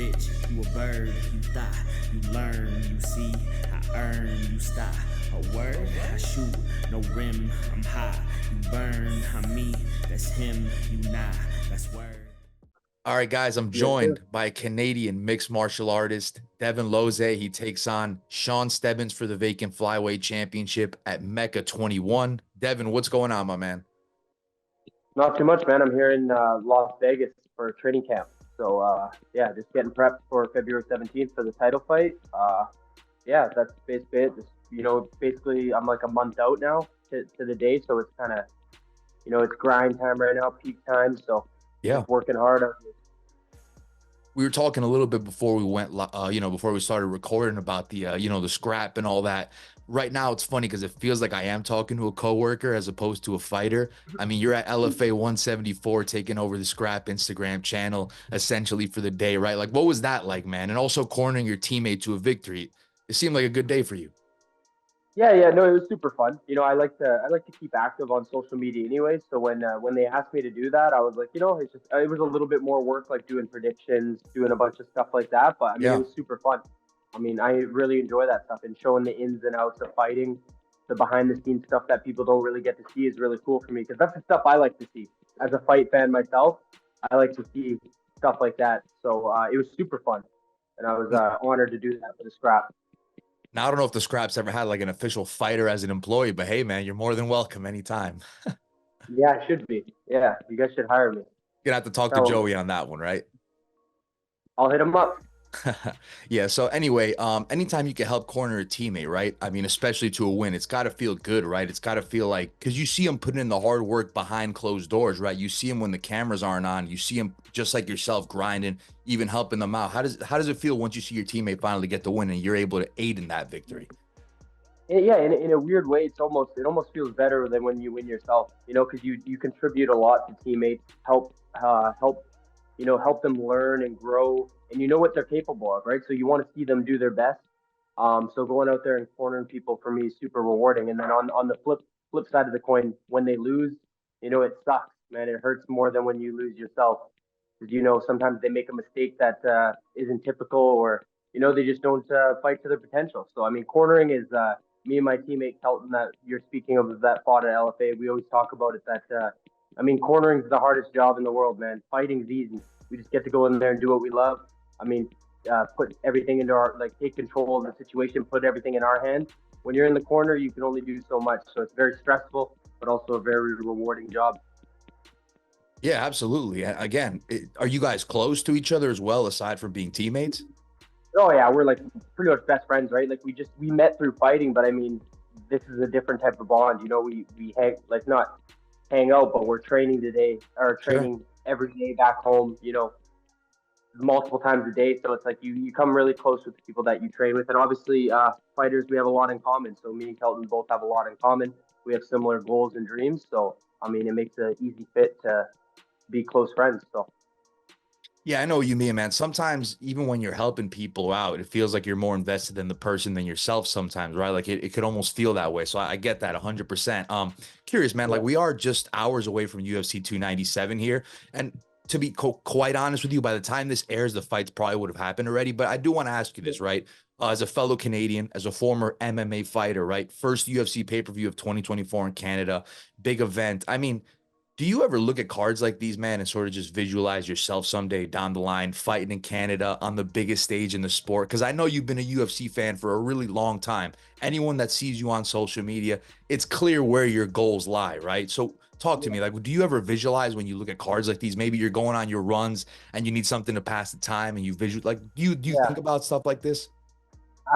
bitch, you a bird, you thigh, you learn, you see, I earn, you stop. A word, I shoot, no rim, I'm high, you burn, I'm me, that's him, you nah, that's word. All right, guys, I'm joined by a Canadian mixed martial artist, Devon Lozej. He takes on Sean Stebbins for the vacant flyweight championship at MECCA 21. Devon, what's going on, my man? Not too much, man. I'm here in Las Vegas for a training camp. So, yeah, just getting prepped for February 17th for the title fight. Yeah, that's basically it. Just, basically I'm like a month out now to the day. So it's kind of, it's grind time right now, peak time. So Yeah, just working hard. we were talking a little bit before we went, before we started recording about the, the scrap and all that. Right now, it's funny because it feels like I am talking to a coworker as opposed to a fighter. I mean, you're at LFA 174 taking over the scrap Instagram channel essentially for the day, right? Like, what was that like, man? And also cornering your teammate to a victory. It seemed like a good day for you. Yeah, no, it was super fun. I like to keep active on social media anyway. So when they asked me to do that, I was like, it was a little bit more work, like doing predictions, doing a bunch of stuff like that. But I mean, it Yeah. was super fun. I mean, I really enjoy that stuff, and showing the ins and outs of fighting, the behind the scenes stuff that people don't really get to see is really cool for me, because that's the stuff I like to see as a fight fan myself. I like to see stuff like that. So it was super fun, and I was honored to do that for the scrap. Now, I don't know if the scraps ever had like an official fighter as an employee, but hey, man, you're more than welcome anytime. Yeah, it should be. Yeah, you guys should hire me. Gonna have to talk to Tell 'em. Joey on that one, right? I'll hit him up. Yeah. So anyway, anytime you can help corner a teammate, right? I mean, especially to a win, it's got to feel good, right? It's got to feel like, because you see him putting in the hard work behind closed doors, right? You see him when the cameras aren't on. You see him just like yourself grinding, even helping them out. How does it feel once you see your teammate finally get the win and you're able to aid in that victory? Yeah, in a weird way, it almost feels better than when you win yourself. Because you contribute a lot to teammates, help them learn and grow, and you know what they're capable of, right? So you want to see them do their best. So going out there and cornering people for me is super rewarding. And then on the flip side of the coin, when they lose, it sucks, man. It hurts more than when you lose yourself, because sometimes they make a mistake that isn't typical, or they just don't fight to their potential. So I mean, cornering is me and my teammate Kelton that you're speaking of, that fought at LFA. We always talk about it, that I mean, cornering is the hardest job in the world, man. Fighting's easy. We just get to go in there and do what we love. I mean, put everything into take control of the situation, put everything in our hands. When you're in the corner, you can only do so much. So it's very stressful, but also a very rewarding job. Yeah, absolutely. Again, are you guys close to each other as well, aside from being teammates? Oh yeah, we're like pretty much best friends, right? Like we met through fighting, but I mean, this is a different type of bond. We hang, like, not hang out, but we're training today, or Sure. training every day back home. Multiple times a day. So it's like you come really close with the people that you train with, and obviously, fighters, we have a lot in common. So me and Kelton both have a lot in common. We have similar goals and dreams. So I mean, it makes an easy fit to be close friends. So. Yeah, I know what you mean, man. Sometimes even when you're helping people out, it feels like you're more invested in the person than yourself sometimes, right? Like it could almost feel that way. So I get that 100%. Curious, man, like we are just hours away from UFC 297 here. And to be quite honest with you, by the time this airs, the fights probably would have happened already. But I do want to ask you this, right? As a fellow Canadian, as a former MMA fighter, right? First UFC pay-per-view of 2024 in Canada, big event. I mean, do you ever look at cards like these, man, and sort of just visualize yourself someday down the line fighting in Canada on the biggest stage in the sport? Because I know you've been a UFC fan for a really long time. Anyone that sees you on social media, it's clear where your goals lie, right? So talk to me. Like, do you ever visualize when you look at cards like these? Maybe you're going on your runs and you need something to pass the time, and you visual like, do you Yeah. think about stuff like this?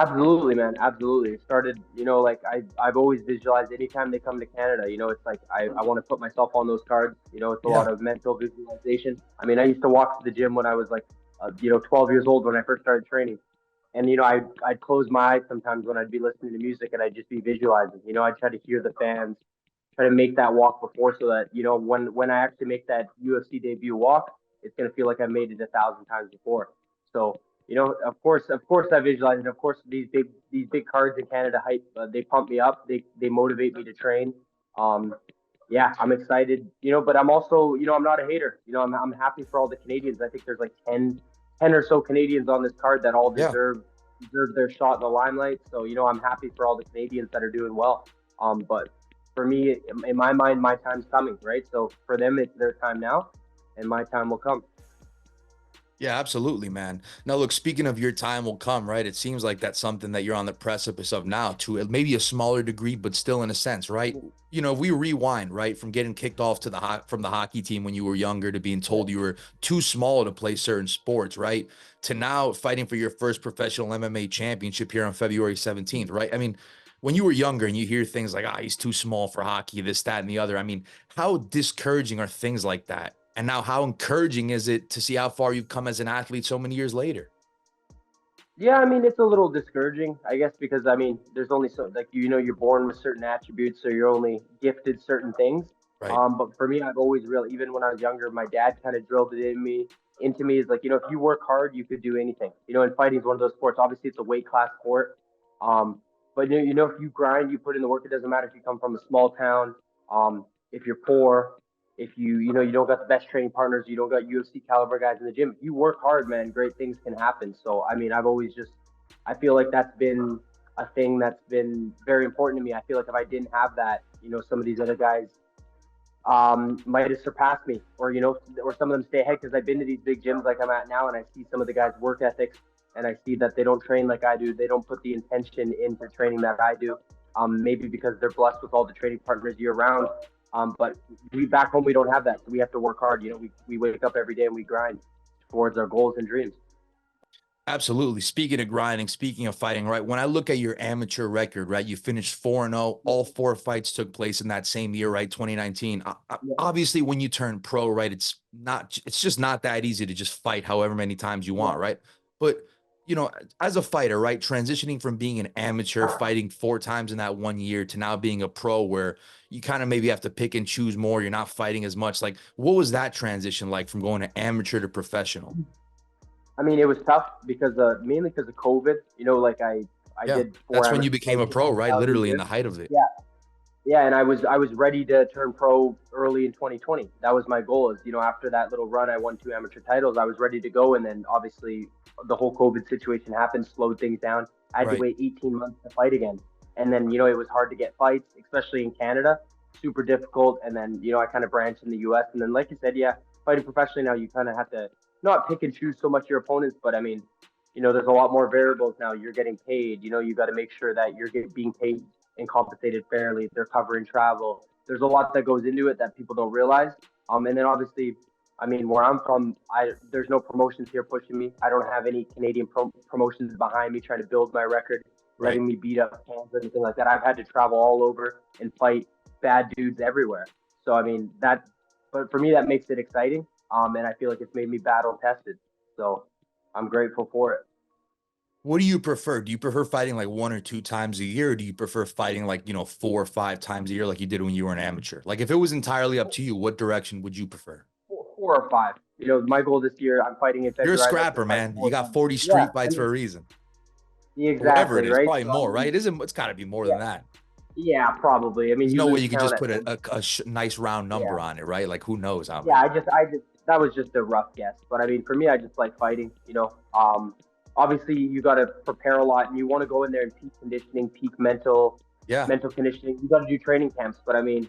Absolutely, man. Absolutely. It started, like I've always visualized anytime they come to Canada, it's like I want to put myself on those cards. It's a Yeah. lot of mental visualization. I mean, I used to walk to the gym when I was like, 12 years old, when I first started training. And, I'd close my eyes sometimes when I'd be listening to music, and I'd just be visualizing. I'd try to hear the fans, try to make that walk before, so that, when I actually make that UFC debut walk, it's going to feel like I made it 1,000 times before. So, of course, I visualize it. Of course, these big cards in Canada hype. They pump me up. They motivate me to train. Yeah, I'm excited. But I'm also, I'm not a hater. I'm happy for all the Canadians. I think there's like 10 10 or so Canadians on this card that all Yeah. deserve their shot in the limelight. So, you know, I'm happy for all the Canadians that are doing well. But for me, in my mind, my time's coming, right? So for them, it's their time now, and my time will come. Yeah, absolutely, man. Now, look, speaking of your time will come, right? It seems like that's something that you're on the precipice of now to maybe a smaller degree, but still in a sense, right? You know, if we rewind, right, from getting kicked off to from the hockey team when you were younger to being told you were too small to play certain sports, right? To now fighting for your first professional MMA championship here on February 17th, right? I mean, when you were younger and you hear things like, he's too small for hockey, this, that, and the other. I mean, how discouraging are things like that? And now how encouraging is it to see how far you've come as an athlete so many years later? Yeah, I mean, it's a little discouraging, I guess, because I mean, there's only so like you know you're born with certain attributes, so you're only gifted certain things. Right. But for me, I've always really, even when I was younger, my dad kind of drilled it into me is like, you know, if you work hard, you could do anything. You know, and fighting is one of those sports. Obviously, it's a weight class sport. Um, but you know, if you grind, you put in the work. It doesn't matter if you come from a small town, if you're poor, if you know you don't got the best training partners, you don't got UFC caliber guys in the gym. If you work hard, man, great things can happen. So I mean, I've always just I feel like that's been a thing that's been very important to me. I feel like if I didn't have that, you know, some of these other guys might have surpassed me, or you know, or some of them stay ahead because I've been to these big gyms like I'm at now, and I see some of the guys' work ethics, and I see that they don't train like I do. They don't put the intention into training that I do. Maybe because they're blessed with all the training partners year round. But we back home we don't have that, so we have to work hard. You know, we wake up every day and we grind towards our goals and dreams. Absolutely. Speaking of grinding, speaking of fighting, right? When I look at your amateur record, right? You finished 4-0. All 4 fights took place in that same year, right? 2019. Yeah. Obviously, when you turn pro, right? It's just not that easy to just fight however many times you want, right? But, you know, as a fighter, right? Transitioning from being an amateur, fighting 4 times in that 1 year to now being a pro where you kind of maybe have to pick and choose more. You're not fighting as much. Like, what was that transition like from going to amateur to professional? I mean, it was tough because mainly because of COVID. You know, like I Yeah, did 4 that's when you amateur became a fights pro, right? out of the Literally in year. the height of it. Yeah, yeah, and I was ready to turn pro early in 2020. That was my goal. Is you know after that little run, I won 2 amateur titles. I was ready to go, and then obviously the whole COVID situation happened, slowed things down. I had to Right. wait 18 months to fight again, and then you know it was hard to get fights, especially in Canada, super difficult. And then you know I kind of branched in the U.S. And then like you said, yeah, fighting professionally now, you kind of have to not pick and choose so much your opponents, but I mean, you know, there's a lot more variables now. You're getting paid. You know, you got to make sure that you're being paid and compensated fairly. They're covering travel. There's a lot that goes into it that people don't realize. And then obviously, I mean, where I'm from, there's no promotions here pushing me. I don't have any Canadian promotions behind me trying to build my record, Right. letting me beat up fans or anything like that. I've had to travel all over and fight bad dudes everywhere. So I mean but for me that makes it exciting. And I feel like it's made me battle tested. So I'm grateful for it. What do you prefer? Do you prefer fighting like 1 or 2 times a year? Or do you prefer fighting like, you know, 4 or 5 times a year like you did when you were an amateur? Like if it was entirely up to you, what direction would you prefer? 4 or 5. You know, my goal this year, I'm fighting in You're a February. I'd like to scrapper, fight man. You 4 got times. 40 Yeah, street I fights for mean, a reason. Whatever it exactly, is, right? probably So I more, mean, right? It's got to be more than yeah, that. yeah, probably. I mean, There's you no way lose you could count just at put some. a nice round Yeah, number on it, right? Like who knows how yeah. many? I just that was just a rough guess, but I mean, for me, I just like fighting. You know, obviously you got to prepare a lot, and you want to go in there in peak conditioning, peak Yeah. mental conditioning. You got to do training camps, but I mean,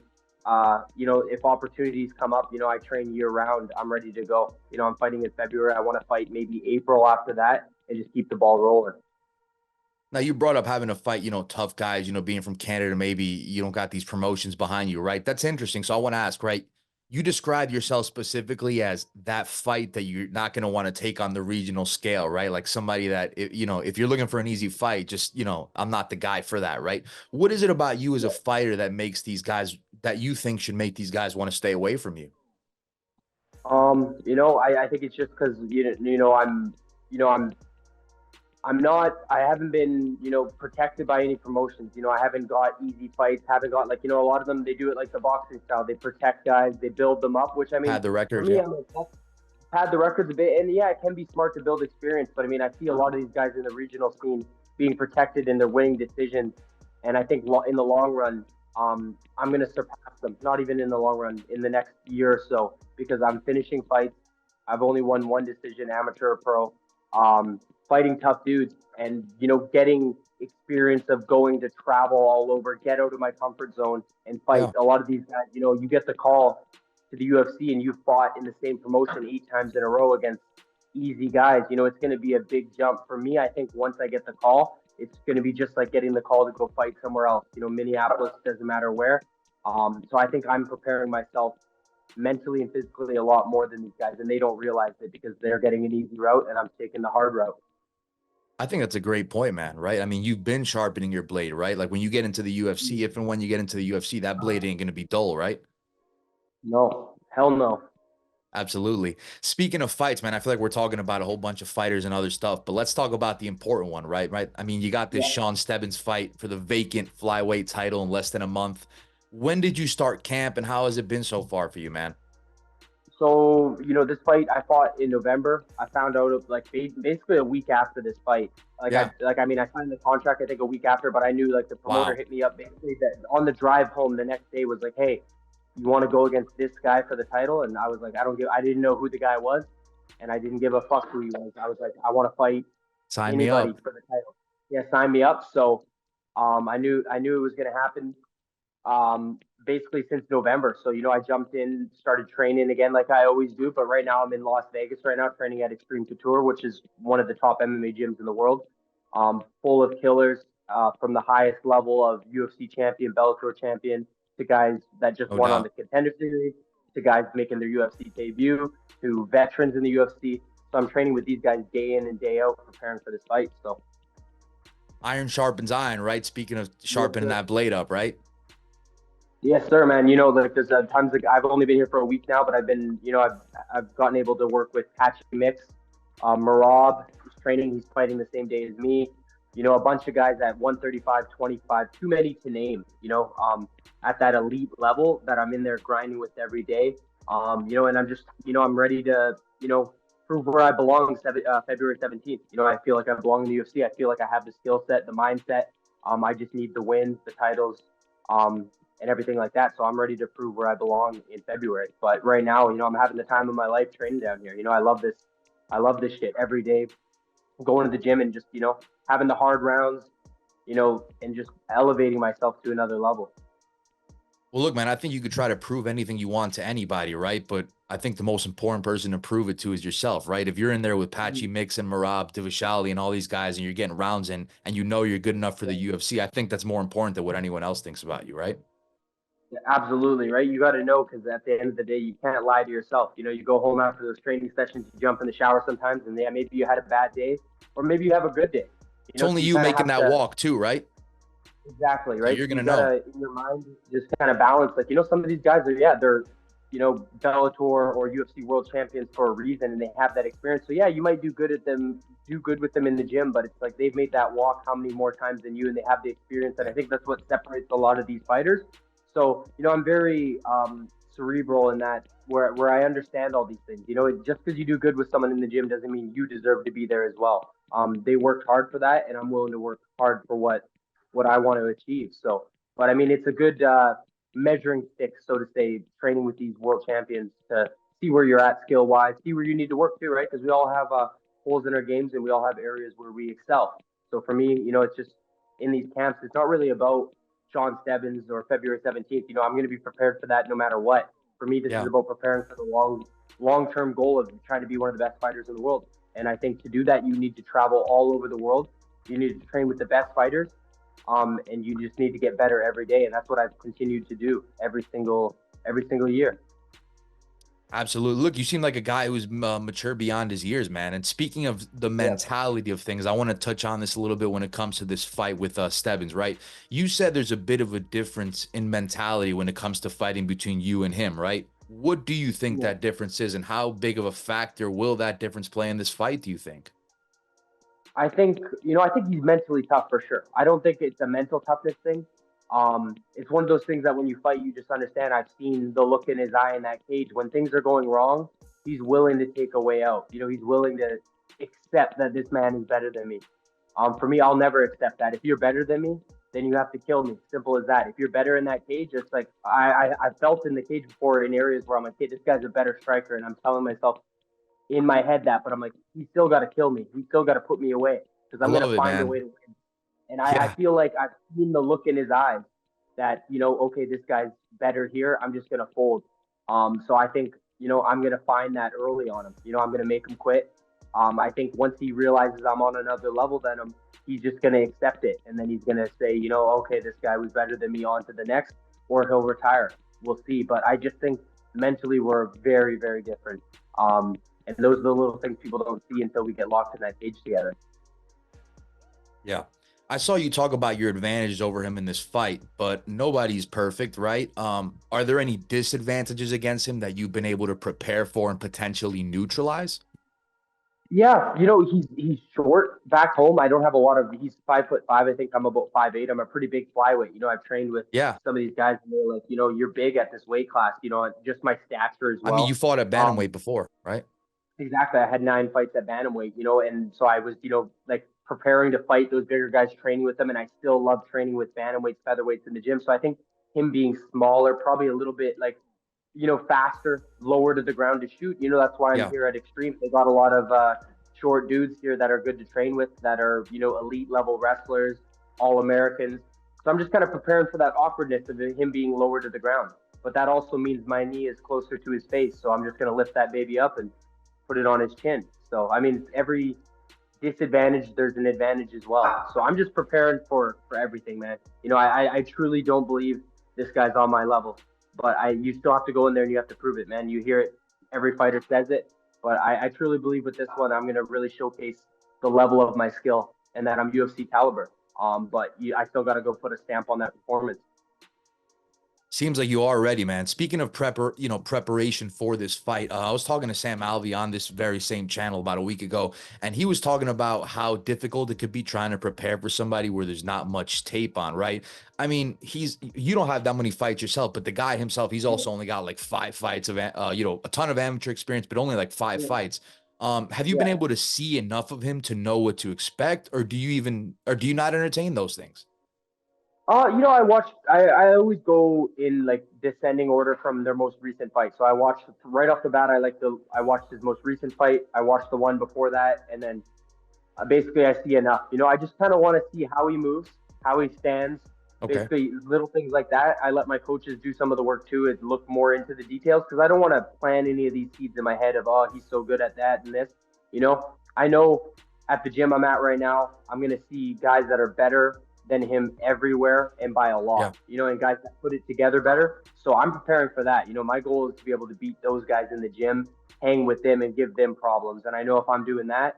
you know, if opportunities come up, you know, I train year round. I'm ready to go. You know, I'm fighting in February. I want to fight maybe April after that, and just keep the ball rolling. Now you brought up having to fight, you know, tough guys, you know, being from Canada, maybe you don't got these promotions behind you, right? That's interesting. So I want to ask, right? You describe yourself specifically as that fight that you're not going to want to take on the regional scale, right? Like somebody that, you know, if you're looking for an easy fight, just, you know, I'm not the guy for that, right? What is it about you as a fighter that makes these guys that you think should make these guys want to stay away from you? You know, I think it's just because you know, I'm not, I haven't been, you know, protected by any promotions. You know, I haven't got easy fights, haven't got like, you know, a lot of them, they do it like the boxing style. They protect guys, they build them up, which I mean, Had the for record, me, yeah. I'm like, had the records a bit, and yeah, it can be smart to build experience, but I mean, I see a lot of these guys in the regional scene being protected in their winning decisions, and I think in the long run, I'm going to surpass them. Not even in the long run, in the next year or so, because I'm finishing fights. I've only won 1 decision, amateur or pro. fighting tough dudes, and getting experience of going to travel all over, get out of my comfort zone and fight. Yeah. A lot of these guys, you get the call to the UFC and you fought in the same promotion 8 times in a row against easy guys. It's going to be a big jump for me. I think once I get the call, it's going to be just like getting the call to go fight somewhere else. Minneapolis, doesn't matter where. So I think I'm preparing myself mentally and physically a lot more than these guys, and they don't realize it because they're getting an easy route and I'm taking the hard route. I think that's a great point, man, right? I mean, you've been sharpening your blade, right? Like when you get into the UFC, if and when you get into the UFC, that blade ain't going to be dull, right? No, hell no. Absolutely. Speaking of fights, man, I feel like we're talking about a whole bunch of fighters and other stuff, but let's talk about the important one, right? Right. I mean, you got this Sean Stebbins fight for the vacant flyweight title in less than a month. When did you start camp and how has it been so far for you, man? So, this fight I fought in November. I found out like basically a week after this fight. Yeah. I signed the contract I think a week after, but I knew like the promoter hit me up basically that on the drive home the next day was like, "Hey, you want to go against this guy for the title?" And I was like, I didn't know who the guy was, and I didn't give a fuck who he was. I was like, I want to fight Sign me anybody up. for the title. Yeah, sign me up. So, I knew it was gonna happen. Basically since November. So, I jumped in, started training again like I always do. But right now I'm in Las Vegas right now training at Xtreme Couture, which is one of the top MMA gyms in the world. Full of killers from the highest level of UFC champion, Bellator champion, to guys that just won on the Contender Series, to guys making their UFC debut, to veterans in the UFC. So I'm training with these guys day in and day out, preparing for this fight. So iron sharpens iron, right? Speaking of sharpening that blade up, right? Yes, sir, man. Like there's times like I've only been here for a week now, but I've been, I've gotten able to work with Patchy Mix, Marab, who's training. He's fighting the same day as me. A bunch of guys at 135, 25, too many to name. At that elite level that I'm in there grinding with every day. And I'm just, I'm ready to, prove where I belong. February 17th. I feel like I belong in the UFC. I feel like I have the skill set, the mindset. I just need the wins, the titles. And everything like that. So I'm ready to prove where I belong in February. But right now, I'm having the time of my life training down here. I love this. I love this shit every day. Going to the gym and just, having the hard rounds, and just elevating myself to another level. Well, look, man, I think you could try to prove anything you want to anybody, right? But I think the most important person to prove it to is yourself, right? If you're in there with Patchy Mix and Marab, Divishali and all these guys and you're getting rounds in and you're good enough for the UFC, I think that's more important than what anyone else thinks about you, right? Absolutely, right? You got to know, because at the end of the day, you can't lie to yourself. You go home after those training sessions, you jump in the shower sometimes, and maybe you had a bad day, or maybe you have a good day. It's only you making that walk too, right? Exactly, right? So you're gonna know. In your mind, just kind of balance. Like, some of these guys are, they're, Bellator or UFC world champions for a reason, and they have that experience. So yeah, you might do good with them in the gym, but it's like they've made that walk how many more times than you, and they have the experience. And I think that's what separates a lot of these fighters. So, I'm very cerebral in that where I understand all these things. Just because you do good with someone in the gym doesn't mean you deserve to be there as well. They worked hard for that, and I'm willing to work hard for what I want to achieve. So, but I mean, it's a good measuring stick, so to say, training with these world champions to see where you're at skill wise, see where you need to work too, right? Because we all have holes in our games and we all have areas where we excel. So for me, it's just in these camps, it's not really about Sean Stebbins or February 17th. I'm going to be prepared for that no matter what. For me, this is about preparing for the long-term goal of trying to be one of the best fighters in the world. And I think to do that, you need to travel all over the world. You need to train with the best fighters. And you just need to get better every day. And that's what I've continued to do every single year. Absolutely. Look, you seem like a guy who's mature beyond his years, man. And speaking of the mentality of things, I want to touch on this a little bit when it comes to this fight with Stebbins, right? You said there's a bit of a difference in mentality when it comes to fighting between you and him, right? What do you think that difference is, and how big of a factor will that difference play in this fight, do you think? I think he's mentally tough for sure. I don't think it's a mental toughness thing. It's one of those things that when you fight, you just understand. I've seen the look in his eye in that cage. When things are going wrong, he's willing to take a way out. He's willing to accept that this man is better than me. For me, I'll never accept that. If you're better than me, then you have to kill me. Simple as that. If you're better in that cage, it's like I felt in the cage before in areas where I'm like, hey, this guy's a better striker. And I'm telling myself, in my head that, but I'm like, he's still got to kill me. He's still got to put me away because I I'm going love to it, find a man. way to win. And I Yeah. feel like I've seen the look in his eyes that, okay, this guy's better here. I'm just going to fold. So I think, I'm going to find that early on him. I'm going to make him quit. I think once he realizes I'm on another level than him, he's just going to accept it. And then he's going to say, okay, this guy was better than me, on to the next, or he'll retire. We'll see. But I just think mentally we're very, very different. And those are the little things people don't see until we get locked in that cage together. Yeah. I saw you talk about your advantages over him in this fight, but nobody's perfect, right? Are there any disadvantages against him that you've been able to prepare for and potentially neutralize? Yeah, he's short back home. I don't have a lot of. He's 5'5". I think I'm about 5'8". I'm a pretty big flyweight. I've trained with Yeah. some of these guys, and they're like, you're big at this weight class. Just my stature as I mean, you well. fought at Bantamweight before, right? Exactly. I had 9 fights at Bantamweight. And so I was, like preparing to fight those bigger guys, training with them, and I still love training with Bantamweights, featherweights in the gym. So I think him being smaller, probably a little bit like, faster, lower to the ground to shoot. That's why I'm Yeah. here at Xtreme. They got a lot of short dudes here that are good to train with, that are, elite level wrestlers, all Americans. So I'm just kind of preparing for that awkwardness of him being lower to the ground. But that also means my knee is closer to his face. So I'm just going to lift that baby up and put it on his chin. So, I mean, every disadvantage, there's an advantage as well. So I'm just preparing for everything, man. I truly don't believe this guy's on my level. But you still have to go in there and you have to prove it, man. You hear it, every fighter says it. But I truly believe with this one, I'm going to really showcase the level of my skill and that I'm UFC caliber. But I still got to go put a stamp on that performance. Seems like you are ready, man. Speaking of preparation for this fight, I was talking to Sam Alvey on this very same channel about a week ago, and he was talking about how difficult it could be trying to prepare for somebody where there's not much tape on, right? I mean, you don't have that many fights yourself, but the guy himself, he's also only got like 5 fights of, a ton of amateur experience, but only like 5 fights. Have you been able to see enough of him to know what to expect, or do you not entertain those things? I always go in like descending order from their most recent fight. So I watched right off the bat. I watched his most recent fight. I watched the one before that. And then basically I see enough, I just kind of want to see how he moves, how he stands, basically little things like that. I let my coaches do some of the work too and look more into the details. Cause I don't want to plant any of these seeds in my head of, oh, he's so good at that and this, I know at the gym I'm at right now, I'm going to see guys that are better than him everywhere and by a lot, and guys that put it together better. So I'm preparing for that. My goal is to be able to beat those guys in the gym, hang with them and give them problems. And I know if I'm doing that,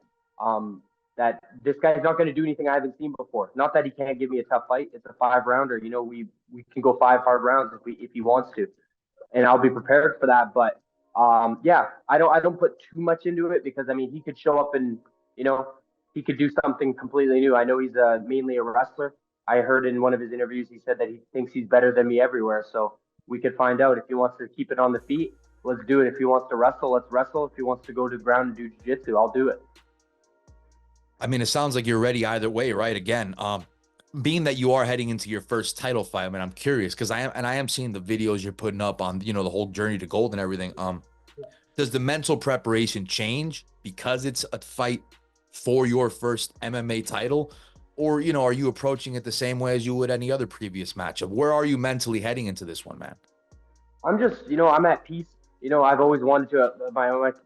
that this guy's not going to do anything I haven't seen before. Not that he can't give me a tough fight. It's a 5-rounder. We can go 5 hard rounds if he wants to, and I'll be prepared for that. But I don't put too much into it because I mean he could show up and he could do something completely new. I know he's mainly a wrestler. I heard in one of his interviews he said that he thinks he's better than me everywhere. So we could find out if he wants to keep it on the feet. Let's do it. If he wants to wrestle, let's wrestle. If he wants to go to the ground and do jiu-jitsu, I'll do it. I mean, it sounds like you're ready either way, right? Again, being that you are heading into your first title fight, I mean, I'm curious because I am seeing the videos you're putting up on, the whole journey to gold and everything. Does the mental preparation change because it's a fight for your first MMA title? Or, are you approaching it the same way as you would any other previous matchup? Where are you mentally heading into this one, man? I'm just, I'm at peace. I've always wanted to,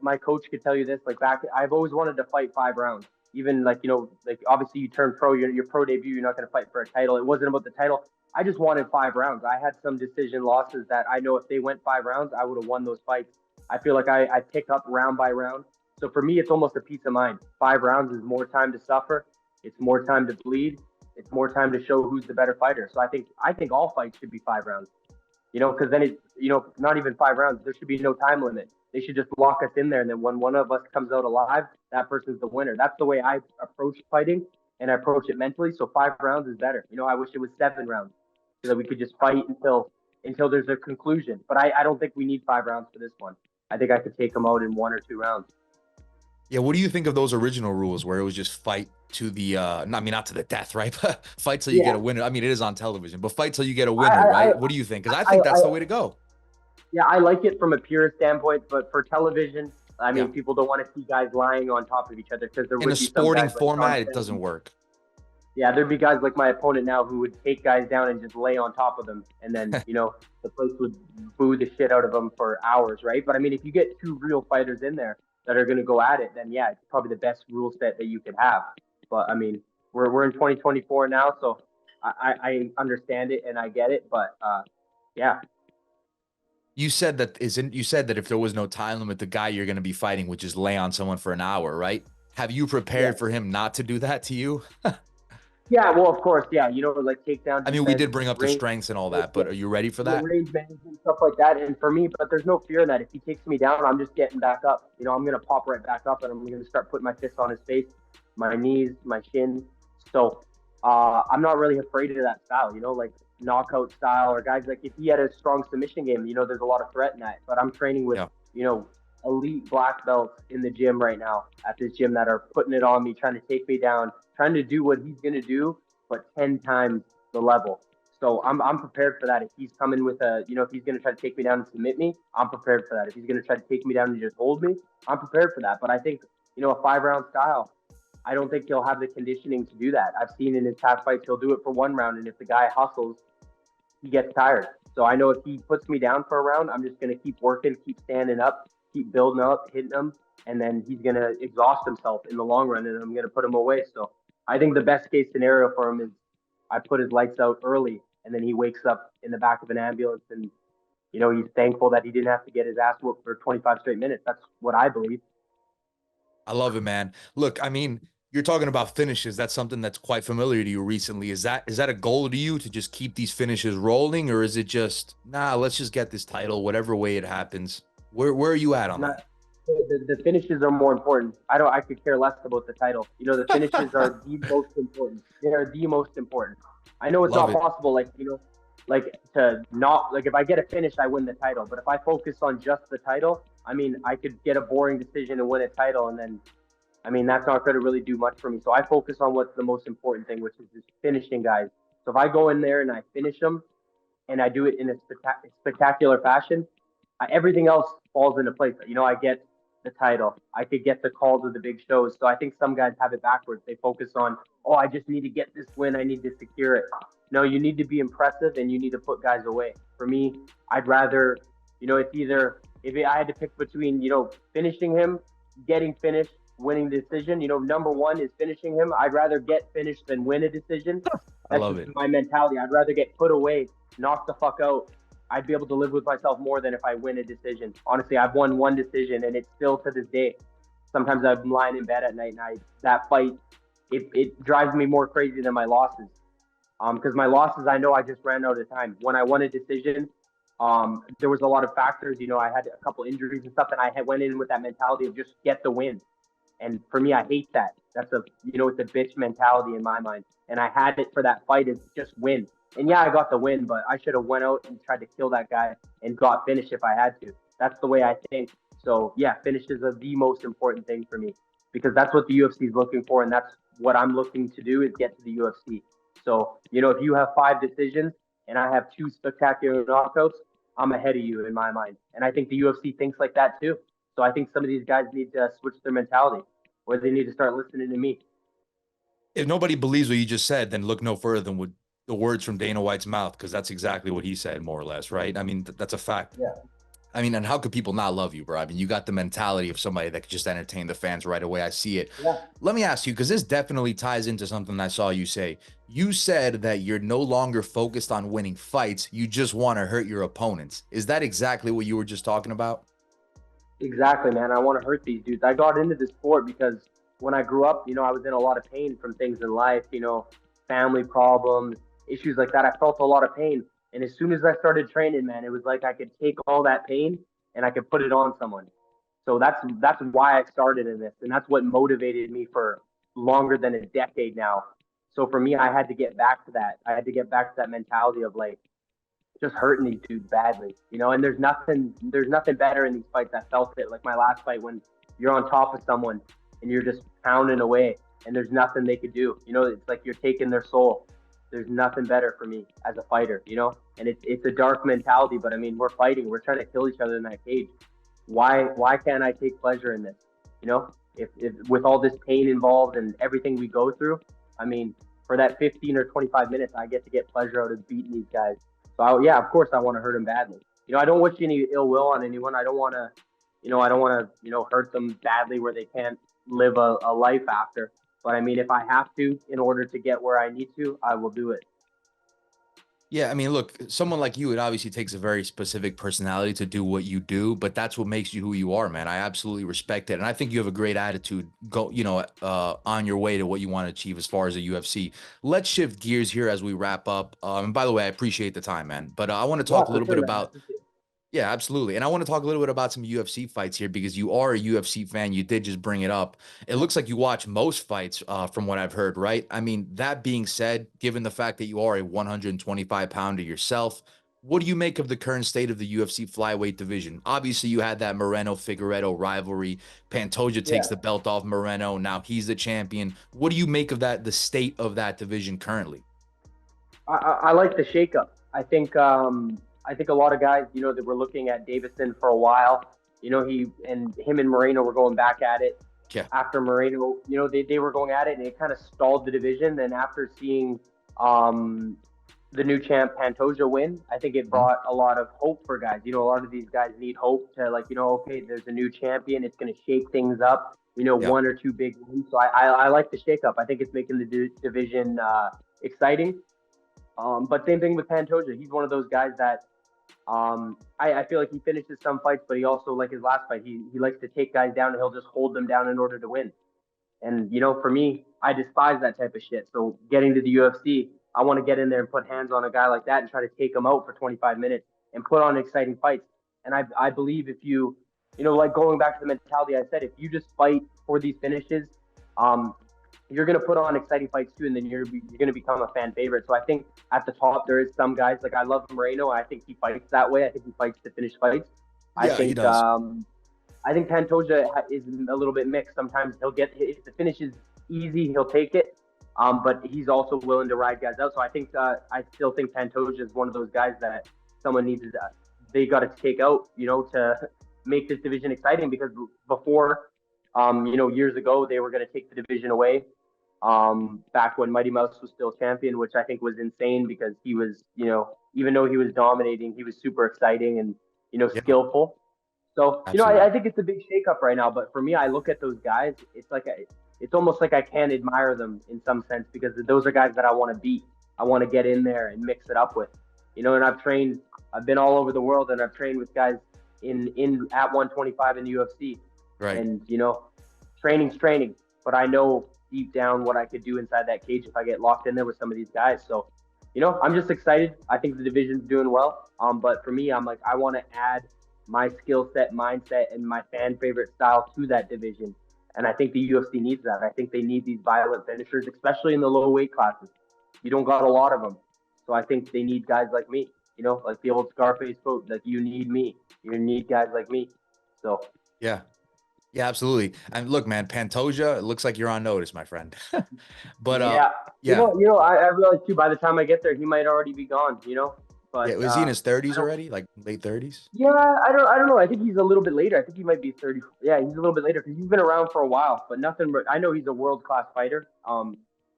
my coach could tell you this, like I've always wanted to fight 5 rounds. Even like, like obviously you turn pro, your pro debut, you're not going to fight for a title. It wasn't about the title. I just wanted 5 rounds. I had some decision losses that I know if they went 5 rounds, I would have won those fights. I feel like I pick up round by round. So for me, it's almost a peace of mind. 5 rounds is more time to suffer. It's more time to bleed. It's more time to show who's the better fighter. So I think all fights should be 5 rounds. Because then not even 5 rounds. There should be no time limit. They should just lock us in there, and then when one of us comes out alive, that person's the winner. That's the way I approach fighting, and I approach it mentally. So 5 rounds is better. I wish it was 7 rounds so that we could just fight until there's a conclusion. But I don't think we need 5 rounds for this one. I think I could take them out in 1 or 2 rounds. Yeah, what do you think of those original rules where it was just fight to the not to the death, right? But fight till you get a winner. I mean, it is on television, but fight till you get a winner, right? What do you think? Because I think that's the way to go. Yeah, I like it from a pure standpoint, but for television, I Yeah. mean, people don't want to see guys lying on top of each other because there In a would be some sporting guys like Sean format, it Stebbins. doesn't work. Yeah, there'd be guys like my opponent now who would take guys down and just lay on top of them, and then the place would boo the shit out of them for hours, right? But I mean, if you get two real fighters in there that are going to go at it, then yeah, it's probably the best rule set that you could have. But I mean, we're in 2024 now, so I understand it and I get it, but yeah. You said that if there was no time limit, the guy you're going to be fighting would just lay on someone for an hour, right? Have you prepared for him not to do that to you? Yeah, well, of course, yeah. Like takedown. I mean, we did bring up the range, strengths and all that, but are you ready for that? range management, stuff like that. And for me, but there's no fear in that. If he takes me down, I'm just getting back up. I'm gonna pop right back up, and I'm gonna start putting my fists on his face, my knees, my shin. So I'm not really afraid of that style. Like knockout style, or guys like if he had a strong submission game, there's a lot of threat in that. But I'm training with elite black belts in the gym right now at this gym that are putting it on me, trying to take me down, trying to do what he's going to do, but 10 times the level. So I'm prepared for that. If he's coming with if he's going to try to take me down and submit me, I'm prepared for that. If he's going to try to take me down and just hold me, I'm prepared for that. But I think, a 5-round style, I don't think he'll have the conditioning to do that. I've seen in his past fights, he'll do it for 1 round. And if the guy hustles, he gets tired. So I know if he puts me down for a round, I'm just going to keep working, keep standing up, keep building up, hitting him, and then he's going to exhaust himself in the long run, and I'm going to put him away. So I think the best case scenario for him is I put his lights out early, and then he wakes up in the back of an ambulance, and, he's thankful that he didn't have to get his ass whooped for 25 straight minutes. That's what I believe. I love it, man. Look, I mean, you're talking about finishes. That's something that's quite familiar to you recently. Is that a goal to you to just keep these finishes rolling, or is it just, nah, let's just get this title, whatever way it happens? Where are you at on that? The finishes are more important. I could care less about the title. The finishes are the most important. They are the most important. I know it's not possible, to not, if I get a finish, I win the title. But if I focus on just the title, I mean, I could get a boring decision and win a title, and then, I mean, that's not going to really do much for me. So I focus on what's the most important thing, which is just finishing guys. So if I go in there and I finish them, and I do it in a spectacular fashion, everything else falls into place. I get the title. I could get the calls of the big shows. So I think some guys have it backwards. They focus on, I just need to get this win. I need to secure it. No, you need to be impressive and you need to put guys away. For me, I'd rather, it's either, if I had to pick between, finishing him, getting finished, winning the decision, number one is finishing him. I'd rather get finished than win a decision. I love it. My mentality. I'd rather get put away, knock the fuck out. I'd be able to live with myself more than if I win a decision. Honestly, I've won 1 decision, and it's still to this day. Sometimes I'm lying in bed at night, and that fight, it drives me more crazy than my losses. Because my losses, I know I just ran out of time. When I won a decision, there was a lot of factors. I had a couple injuries and stuff, and I went in with that mentality of just get the win. And for me, I hate that. That's it's a bitch mentality in my mind. And I had it for that fight is just win. And yeah, I got the win, but I should have went out and tried to kill that guy and got finished if I had to. That's the way I think. So yeah, finishes are the most important thing for me because that's what the UFC is looking for, and that's what I'm looking to do is get to the UFC. So if you have 5 decisions and I have 2 spectacular knockouts, I'm ahead of you in my mind. And I think the UFC thinks like that too. So I think some of these guys need to switch their mentality, or they need to start listening to me. If nobody believes what you just said, then look no further than the words from Dana White's mouth, because that's exactly what he said, more or less, right? I mean, that's a fact. Yeah. I mean, and how could people not love you, bro? I mean, you got the mentality of somebody that could just entertain the fans right away. I see it. Yeah. Let me ask you, because this definitely ties into something I saw you say. You said that you're no longer focused on winning fights. You just want to hurt your opponents. Is that exactly what you were just talking about? Exactly, man. I want to hurt these dudes. I got into this sport because when I grew up, I was in a lot of pain from things in life, family problems, issues like that. I felt a lot of pain. And as soon as I started training, man, it was like I could take all that pain and I could put it on someone. So that's why I started in this. And that's what motivated me for longer than a decade now. So for me, I had to get back to that. I had to get back to that mentality of just hurting these dudes badly, and there's nothing better in these fights. I felt it, like my last fight, when you're on top of someone and you're just pounding away and there's nothing they could do. It's like you're taking their soul. There's nothing better for me as a fighter, and it's a dark mentality, but I mean, we're fighting. We're trying to kill each other in that cage. why can't I take pleasure in this? You know, if with all this pain involved and everything we go through, I mean, for that 15 or 25 minutes, I get pleasure out of beating these guys. So yeah, of course I want to hurt them badly. You know, I don't wish any ill will on anyone. I don't want to, hurt them badly where they can't live a life after. But I mean, if I have to, in order to get where I need to, I will do it. Yeah, I mean, look, someone like you, it obviously takes a very specific personality to do what you do, but that's what makes you who you are, man. I absolutely respect it. And I think you have a great attitude on your way to what you want to achieve as far as the UFC. Let's shift gears here as we wrap up. And by the way, I appreciate the time, man. But I want to talk a little bit about yeah, absolutely. And I want to talk a little bit about some UFC fights here because you are a UFC fan. You did just bring it up. It looks like you watch most fights from what I've heard, right? I mean, that being said, given the fact that you are a 125-pounder yourself, what do you make of the current state of the UFC flyweight division? Obviously, you had that Moreno-Figueiredo rivalry. Pantoja takes the belt off Moreno. Now he's the champion. What do you make of that, the state of that division currently? I like the shakeup. I think a lot of guys, that were looking at Deiveson for a while. Him and Moreno were going back at it. Yeah. After Moreno, they were going at it, and it kind of stalled the division. Then after seeing the new champ Pantoja win, I think it brought a lot of hope for guys. A lot of these guys need hope to okay, there's a new champion. It's going to shake things up. One or two big wins. So I like the shakeup. I think it's making the division exciting. But same thing with Pantoja. He's one of those guys that I feel like he finishes some fights, but he also, like his last fight, he likes to take guys down and he'll just hold them down in order to win. And, for me, I despise that type of shit. So getting to the UFC, I want to get in there and put hands on a guy like that and try to take him out for 25 minutes and put on exciting fights. And I believe if you, like going back to the mentality I said, if you just fight for these finishes, you're going to put on exciting fights too, and then you're going to become a fan favorite. So I think at the top there is some guys, like I love Moreno. I think he fights that way. I think he fights to finish fights. Yeah, he does. I think Pantoja is a little bit mixed. Sometimes he'll get, if the finish is easy, he'll take it. But he's also willing to ride guys out. So I think I still think Pantoja is one of those guys that someone needs to, they got to take out, to make this division exciting, because before, years ago, they were going to take the division away. Back when Mighty Mouse was still champion, which I think was insane because he was, even though he was dominating, he was super exciting and, skillful. So, I think it's a big shakeup right now. But for me, I look at those guys, it's almost like I can't admire them in some sense, because those are guys that I want to beat. I want to get in there and mix it up with, and I've been all over the world, and I've trained with guys at 125 in the UFC. Right. And, training's training, but I know deep down what I could do inside that cage if I get locked in there with some of these guys. So, I'm just excited. I think the division's doing well. But for me, I'm like, I want to add my skill set, mindset, and my fan favorite style to that division. And I think the UFC needs that. I think they need these violent finishers, especially in the low weight classes. You don't got a lot of them. So I think they need guys like me, like the old Scarface quote, like, you need me. You need guys like me. So, yeah. Yeah, absolutely. And look, man, Pantoja, it looks like you're on notice, my friend. But yeah. I realize too, by the time I get there, he might already be gone, But was he in his 30s already? Like late 30s? Yeah, I don't know. I think he's a little bit later. I think he might be 30. Yeah, he's a little bit later because he's been around for a while, but nothing. But I know he's a world-class fighter. And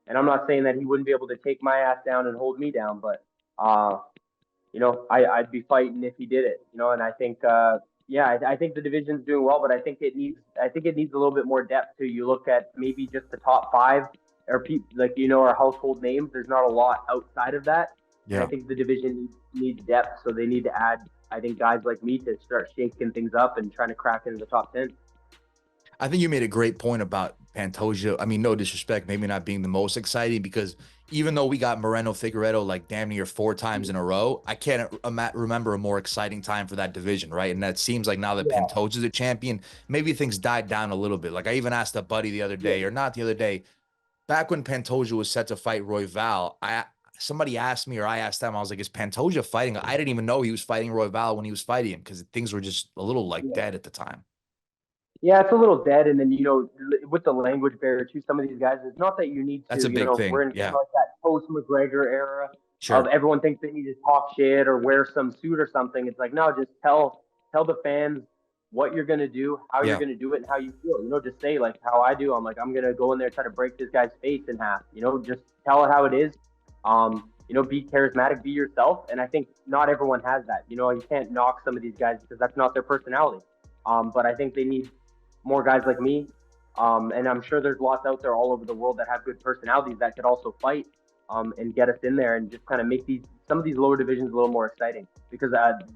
I'm not saying that he wouldn't be able to take my ass down and hold me down, but I'd be fighting if he did it, And I think I think the division's doing well, but I think it needs a little bit more depth too. You look at maybe just the top five or our household names. There's not a lot outside of that. Yeah. I think the division needs depth, so they need to add, I think, guys like me to start shaking things up and trying to crack into the top 10. I think you made a great point about Pantoja. I mean, no disrespect, maybe not being the most exciting, because even though we got Moreno Figueiredo like damn near 4 times in a row, I can't remember a more exciting time for that division, right? And that seems like now that Pantoja's a champion, maybe things died down a little bit. Like I even asked a buddy the other day, or not the other day, back when Pantoja was set to fight Royval, somebody asked me, or I asked them, I was like, is Pantoja fighting? I didn't even know he was fighting Royval when he was fighting him, because things were just a little dead at the time. Yeah, it's a little dead. And then, with the language barrier too, some of these guys, it's not that you need to, that's a big thing. We're in like that post-McGregor era. Sure. Of everyone thinks they need to talk shit or wear some suit or something. It's like, no, just tell the fans, what you're going to do, how you're going to do it, and how you feel. You know, just say like how I do. I'm like, I'm going to go in there, try to break this guy's face in half. You know, just tell it how it is. You know, be charismatic, be yourself. And I think not everyone has that. You know, you can't knock some of these guys because that's not their personality. But I think they need more guys like me. And I'm sure there's lots out there all over the world that have good personalities that could also fight and get us in there and just kind of make some of these lower divisions a little more exciting, because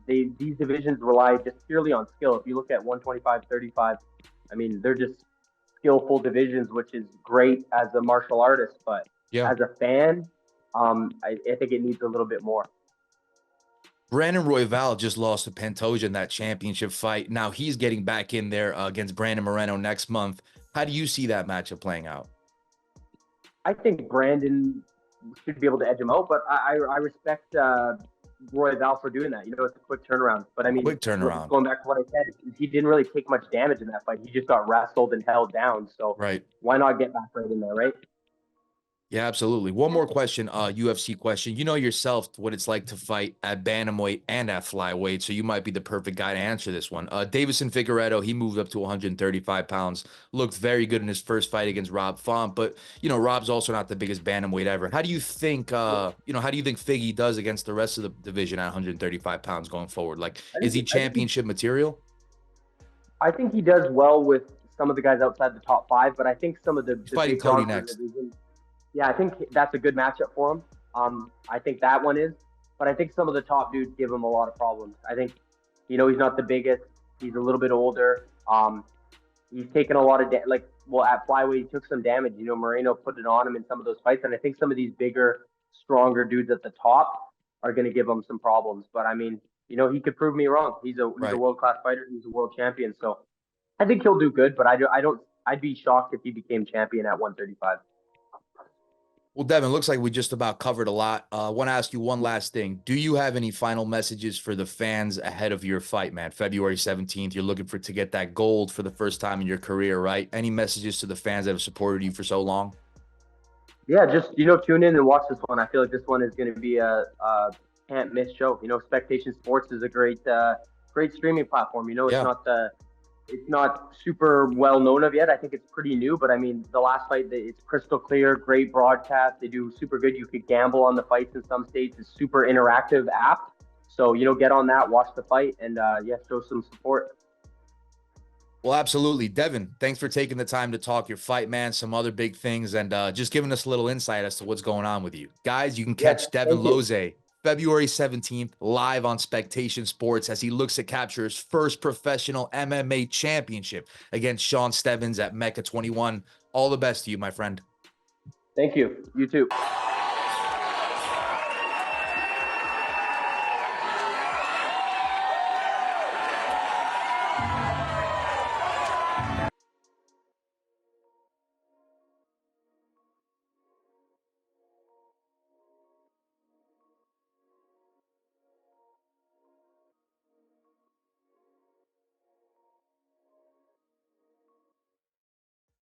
these divisions rely just purely on skill. If you look at 125, 35, I mean, they're just skillful divisions, which is great as a martial artist. But as a fan, I think it needs a little bit more. Brandon Royval just lost to Pantoja in that championship fight. Now he's getting back in there against Brandon Moreno next month. How do you see that matchup playing out? I think Brandon should be able to edge him out, but I respect Royval for doing that. You know, it's a quick turnaround. But I mean, quick turnaround. Going back to what I said, he didn't really take much damage in that fight. He just got wrestled and held down. So why not get back right in there, right? Yeah, absolutely. One more question, UFC question. You know yourself what it's like to fight at Bantamweight and at Flyweight, so you might be the perfect guy to answer this one. Deiveson Figueiredo, he moved up to 135 pounds, looked very good in his first fight against Rob Font, but, you know, Rob's also not the biggest Bantamweight ever. How do you think, how do you think Figgy does against the rest of the division at 135 pounds going forward? Like, is he championship material? I think he does well with some of the guys outside the top 5, but I think some of the fighting Cody next. Yeah, I think that's a good matchup for him. I think that one is. But I think some of the top dudes give him a lot of problems. I think, you know, he's not the biggest. He's a little bit older. He's taken a lot of, at Flyweight, he took some damage. You know, Moreno put it on him in some of those fights. And I think some of these bigger, stronger dudes at the top are going to give him some problems. But, I mean, you know, he could prove me wrong. He's a world-class fighter. He's a world champion. So I think he'll do good. But I'd be shocked if he became champion at 135. Well, Devon, looks like we just about covered a lot. I want to ask you one last thing. Do you have any final messages for the fans ahead of your fight, man? February 17th, you're looking to get that gold for the first time in your career, right? Any messages to the fans that have supported you for so long? Yeah, just, you know, tune in and watch this one. I feel like this one is going to be a can't miss show. You know, Spectation Sports is a great streaming platform. You know, it's not super well known of yet. I think it's pretty new, but I mean, the last fight, it's crystal clear, great broadcast. They do super good. You could gamble on the fights in some states. It's super interactive app. So, you know, get on that, watch the fight, and show some support. Well, absolutely. Devon, thanks for taking the time to talk your fight, man, some other big things, and just giving us a little insight as to what's going on with you. Guys, you can catch Devon Lozej February 17th, live on Spectation Sports as he looks to capture his first professional MMA championship against Sean Stebbins at MECCA XXI. All the best to you, my friend. Thank you. You too.